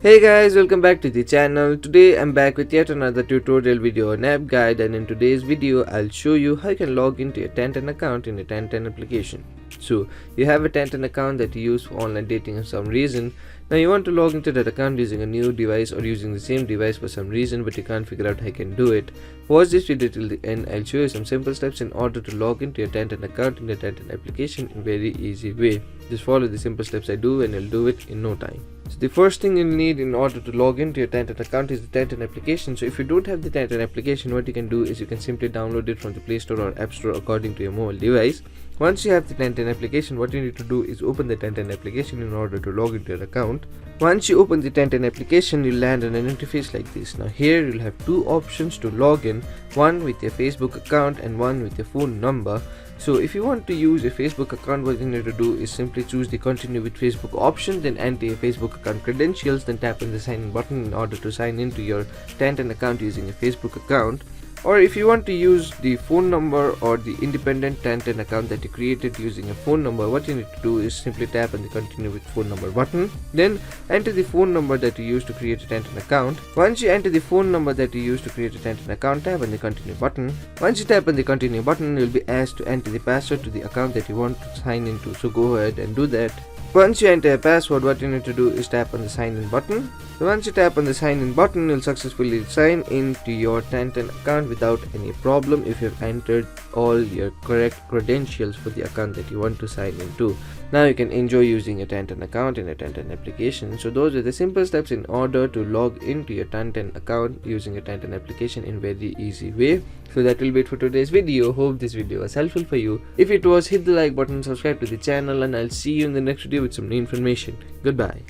Hey guys, welcome back to the channel. Today I'm back with yet another tutorial video on app guide, and in today's video I'll show you how you can log into your Tantan account in your Tantan application. So you have a Tantan account that you use for online dating for some reason. Now you want to log into that account using a new device or using the same device for some reason, but you can't figure out how you can do it. Watch this video till the end. I'll show you some simple steps in order to log into your Tantan account in your Tantan application in a very easy way. Just follow the simple steps I do and you'll do it in no time. So the first thing you'll need in order to log into your Tantan account is the Tantan application. So if you don't have the Tantan application, what you can do is you can simply download it from the Play Store or App Store according to your mobile device. Once you have the Tantan application, what you need to do is open the Tantan application in order to log into your account. Once you open the Tantan application, you'll land on an interface like this. Now here you'll have two options to log in, one with your Facebook account and one with your phone number. So if you want to use your Facebook account, what you need to do is simply choose the continue with Facebook option, then enter your Facebook account credentials, then tap on the sign in button in order to sign into your Tantan account using a Facebook account. Or if you want to use the phone number or the independent Tantan account that you created using a phone number, what you need to do is simply tap on the continue with phone number button, then enter the phone number that you used to create a Tantan account. Once you enter the phone number that you used to create a Tantan account, tap on the continue button. Once you tap on the continue button, you'll be asked to enter the password to the account that you want to sign into, so go ahead and do that. Once you enter a password, what you need to do is tap on the sign in button. So once you tap on the sign in button, you'll successfully sign into your Tantan account without any problem if you've entered all your correct credentials for the account that you want to sign into. Now you can enjoy using a Tantan account in a Tantan application. So those are the simple steps in order to log into your Tantan account using a Tantan application in very easy way. So that will be it for today's video. Hope this video was helpful for you. If it was, hit the like button, subscribe to the channel, and I'll see you in the next video with some new information. Goodbye.